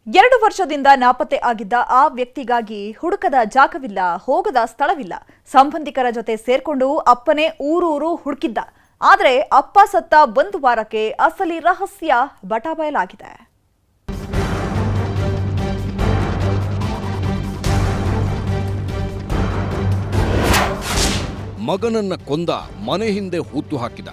2 ವರ್ಷದಿಂದ ನಾಪತ್ತೆ ಆಗಿದ್ದ ಆ ವ್ಯಕ್ತಿಗಾಗಿ ಹುಡುಕದ ಜಾಗವಿಲ್ಲ, ಹೋಗದ ಸ್ಥಳವಿಲ್ಲ. ಸಂಬಂಧಿಕರ ಜೊತೆ ಸೇರ್ಕೊಂಡು ಅಪ್ಪನೇ ಊರೂರು ಹುಡುಕಿದ್ದ. ಆದರೆ ಅಪ್ಪ ಸತ್ತ 1 ವಾರಕ್ಕೆ ಅಸಲಿ ರಹಸ್ಯ ಬಟಾಬಯಲಾಗಿದೆ. ಮಗನನ್ನ ಕೊಂದ, ಮನೆ ಹಿಂದೆ ಹೂತು ಹಾಕಿದ.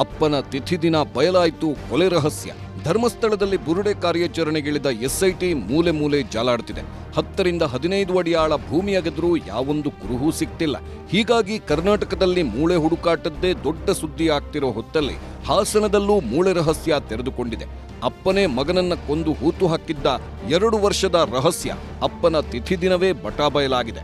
ಅಪ್ಪನ ತಿಥಿ ದಿನ ಬಯಲಾಯಿತು ಕೊಲೆ ರಹಸ್ಯ. ಧರ್ಮಸ್ಥಳದಲ್ಲಿ ಬುರುಡೆ ಕಾರ್ಯಾಚರಣೆಗಿಳಿದ ಎಸ್ಐಟಿ ಮೂಲೆ ಮೂಲೆ ಜಾಲಾಡ್ತಿದೆ. 10 ರಿಂದ 15 ಅಡಿ ಆಳ ಭೂಮಿಯ ಗೆದ್ರು ಯಾವೊಂದು ಕುರುಹೂ ಸಿಕ್ತಿಲ್ಲ. ಹೀಗಾಗಿ ಕರ್ನಾಟಕದಲ್ಲಿ ಮೂಳೆ ಹುಡುಕಾಟದ್ದೇ ದೊಡ್ಡ ಸುದ್ದಿ ಆಗ್ತಿರೋ ಹೊತ್ತಲ್ಲಿ ಹಾಸನದಲ್ಲೂ ಮೂಳೆ ರಹಸ್ಯ ತೆರೆದುಕೊಂಡಿದೆ. ಅಪ್ಪನೇ ಮಗನನ್ನ ಕೊಂದು ಹೂತು ಹಾಕಿದ್ದ 2 ವರ್ಷದ ರಹಸ್ಯ ಅಪ್ಪನ ತಿಥಿ ದಿನವೇ ಬಟಾಬಯಲಾಗಿದೆ.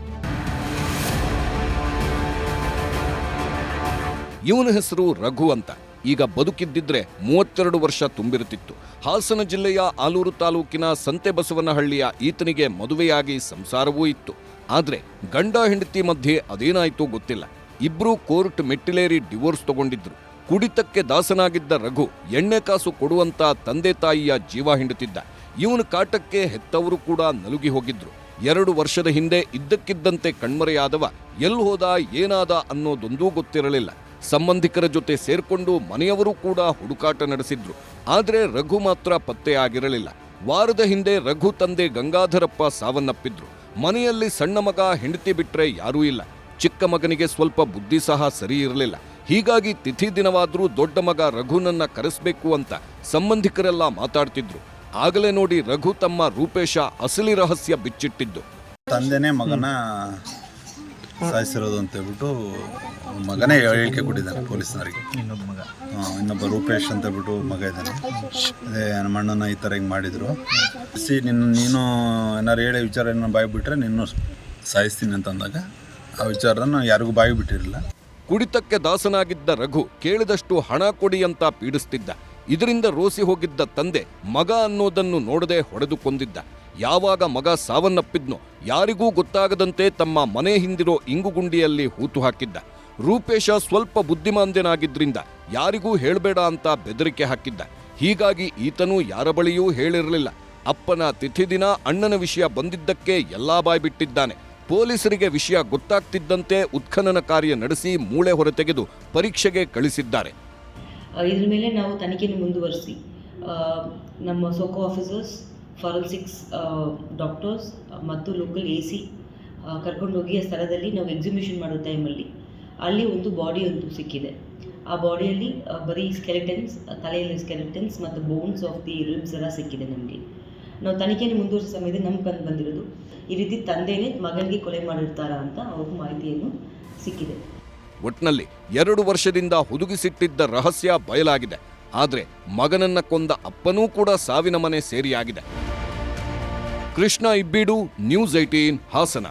ಇವನ ಹೆಸರು ರಘು ಅಂತ. ಈಗ ಬದುಕಿದ್ದಿದ್ರೆ 32 ವರ್ಷ ತುಂಬಿರುತ್ತಿತ್ತು. ಹಾಸನ ಜಿಲ್ಲೆಯ ಆಲೂರು ತಾಲೂಕಿನ ಸಂತೆಬಸವನಹಳ್ಳಿಯ ಈತನಿಗೆ ಮದುವೆಯಾಗಿ ಸಂಸಾರವೂ ಇತ್ತು. ಆದ್ರೆ ಗಂಡ ಹೆಂಡತಿ ಮಧ್ಯೆ ಅದೇನಾಯ್ತೋ ಗೊತ್ತಿಲ್ಲ. ಇಬ್ರು ಕೋರ್ಟ್ ಮೆಟ್ಟಿಲೇರಿ ಡಿವೋರ್ಸ್ ತಗೊಂಡಿದ್ರು. ಕುಡಿತಕ್ಕೆ ದಾಸನಾಗಿದ್ದ ರಘು ಎಣ್ಣೆ ಕಾಸು ಕೊಡುವಂತ ತಂದೆ ತಾಯಿಯ ಜೀವ ಹಿಂಡುತ್ತಿದ್ದ. ಇವನ ಕಾಟಕ್ಕೆ ಹೆತ್ತವರು ಕೂಡ ನಲುಗಿ ಹೋಗಿದ್ರು. 2 ವರ್ಷದ ಹಿಂದೆ ಇದ್ದಕ್ಕಿದ್ದಂತೆ ಕಣ್ಮರೆಯಾದವ ಎಲ್ಲಿ ಹೋದ, ಏನಾದ ಅನ್ನೋದೊಂದೂ ಗೊತ್ತಿರಲಿಲ್ಲ. ಸಂಬಂಧಿಕರ ಜೊತೆ ಸೇರ್ಕೊಂಡು ಮನೆಯವರು ಕೂಡ ಹುಡುಕಾಟ ನಡೆಸಿದ್ರು. ಆದ್ರೆ ರಘು ಮಾತ್ರ ಪತ್ತೆಯಾಗಿರಲಿಲ್ಲ. ವಾರದ ಹಿಂದೆ ರಘು ತಂದೆ ಗಂಗಾಧರಪ್ಪ ಸಾವನ್ನಪ್ಪಿದ್ರು. ಮನೆಯಲ್ಲಿ ಸಣ್ಣ ಮಗ ಹೆಂಡತಿ ಬಿಟ್ರೆ ಯಾರೂ ಇಲ್ಲ. ಚಿಕ್ಕ ಮಗನಿಗೆ ಸ್ವಲ್ಪ ಬುದ್ಧಿ ಸಹ ಸರಿ ಇರಲಿಲ್ಲ. ಹೀಗಾಗಿ ತಿಥಿ ದಿನವಾದ್ರೂ ದೊಡ್ಡ ಮಗ ರಘುನನ್ನ ಕರೆಸಬೇಕು ಅಂತ ಸಂಬಂಧಿಕರೆಲ್ಲ ಮಾತಾಡ್ತಿದ್ರು. ಆಗಲೇ ನೋಡಿ ರಘು ತಮ್ಮ ರೂಪೇಶ ಅಸಲಿ ರಹಸ್ಯ ಬಿಚ್ಚಿಟ್ಟಿದ್ದು. ತಂದೆನೇ ಮಗನ ಸಾಯಿಸಿರೋದು ಅಂತ ಹೇಳ್ಬಿಟ್ಟು ಮಗನೇ ಹೇಳಿಕೆ ಕೊಟ್ಟಿದ್ದಾನೆ ಪೊಲೀಸ್ನವರಿಗೆ. ಇನ್ನೊಬ್ಬ ರೂಪೇಶ್ ಅಂತ ಹೇಳ್ಬಿಟ್ಟು ಮಗ ಇದ್ದಾನೆ. ಅದೇ ನಮ್ಮ ಅಣ್ಣನ ಈ ಥರ ಹಿಂಗೆ ಮಾಡಿದರು. ನೀನು ಏನಾರು ಹೇಳಿ ವಿಚಾರ ಬಾಯಿ ಬಿಟ್ಟರೆ ನಿನ್ನೂ ಸಾಯಿಸ್ತೀನಿ ಅಂತ ಅಂದಾಗ ಆ ವಿಚಾರನ ಯಾರಿಗೂ ಬಾಯಿ ಬಿಟ್ಟಿರಲಿಲ್ಲ. ಕುಡಿತಕ್ಕೆ ದಾಸನಾಗಿದ್ದ ರಘು ಕೇಳಿದಷ್ಟು ಹಣ ಕೊಡಿ ಅಂತ ಪೀಡಿಸ್ತಿದ್ದ. ಇದರಿಂದ ರೋಸಿ ಹೋಗಿದ್ದ ತಂದೆ ಮಗ ಅನ್ನೋದನ್ನು ನೋಡದೆ ಹೊಡೆದು ಕೊಂದಿದ್ದ. ಯಾವಾಗ ಮಗ ಸಾವನ್ನಪ್ಪಿದ್ನೋ ಯಾರಿಗೂ ಗೊತ್ತಾಗದಂತೆ ತಮ್ಮ ಮನೆ ಹಿಂದಿರೋ ಇಂಗುಗುಂಡಿಯಲ್ಲಿ ಹೂತು ಹಾಕಿದ್ದ. ರೂಪೇಶ ಸ್ವಲ್ಪ ಬುದ್ಧಿಮಾಂದ್ಯನಾಗಿದ್ರಿಂದ ಯಾರಿಗೂ ಹೇಳಬೇಡ ಅಂತ ಬೆದರಿಕೆ ಹಾಕಿದ್ದ. ಹೀಗಾಗಿ ಈತನೂ ಯಾರ ಬಳಿಯೂ ಹೇಳಿರಲಿಲ್ಲ. ಅಪ್ಪನ ತಿಥಿ ದಿನ ಅಣ್ಣನ ವಿಷಯ ಬಂದಿದ್ದಕ್ಕೆ ಎಲ್ಲಾ ಬಾಯ್ ಬಿಟ್ಟಿದ್ದಾನೆ. ಪೊಲೀಸರಿಗೆ ವಿಷಯ ಗೊತ್ತಾಗ್ತಿದ್ದಂತೆ ಉತ್ಖನನ ಕಾರ್ಯ ನಡೆಸಿ ಮೂಳೆ ಹೊರತೆಗೆದು ಪರೀಕ್ಷೆಗೆ ಕಳಿಸಿದ್ದಾರೆ. ಇದ್ರ ಮೇಲೆ ನಾವು ತನಿಖೆಯನ್ನು ಮುಂದುವರಿಸಿ ನಮ್ಮ ಸೋಕೋ ಆಫೀಸರ್ಸ್, ಫಾರೆನ್ಸಿಕ್ಸ್ ಡಾಕ್ಟರ್ಸ್ ಮತ್ತು ಲೋಕಲ್ AC ಕರ್ಕೊಂಡೋಗಿ ಆ ಸ್ಥಳದಲ್ಲಿ ನಾವು ಎಕ್ಸಿಬಿಷನ್ ಮಾಡೋ ಟೈಮಲ್ಲಿ ಅಲ್ಲಿ ಒಂದು ಬಾಡಿ ಅಂತೂ ಸಿಕ್ಕಿದೆ. ಆ ಬಾಡಿಯಲ್ಲಿ ಬರೀ ಸ್ಕೆಲೆಟನ್ಸ್, ತಲೆಯಲ್ಲಿ ಸ್ಕೆಲೆಟನ್ಸ್ ಮತ್ತು ಬೋನ್ಸ್ ಆಫ್ ದಿ ರಿಬ್ಸ್ ಎಲ್ಲ ಸಿಕ್ಕಿದೆ ನಮಗೆ. ನಾವು ತನಿಖೆಯನ್ನು ಮುಂದುವರಿಸೋ ಸಮಯದಲ್ಲಿ ನಮ್ಗೆ ಕಂಡು ಬಂದಿರೋದು ಈ ರೀತಿ ತಂದೆನೇ ಮಗನಿಗೆ ಕೊಲೆ ಮಾಡಿರ್ತಾರ ಅಂತ ಅವ್ರಿಗೆ ಮಾಹಿತಿಯನ್ನು ಸಿಕ್ಕಿದೆ. ಒಟ್ನಲ್ಲಿ 2 ವರ್ಷದಿಂದ ಹುದುಗಿಸಿಟ್ಟಿದ್ದ ರಹಸ್ಯ ಬಯಲಾಗಿದೆ. ಆದ್ರೆ ಮಗನನ್ನ ಕೊಂದ ಅಪ್ಪನೂ ಕೂಡ ಸಾವಿನ ಮನೆ ಸೇರಿಯಾಗಿದೆ. ಕೃಷ್ಣ ಇಬ್ಬೀಡು, ನ್ಯೂಸ್ 18 ಹಾಸನ.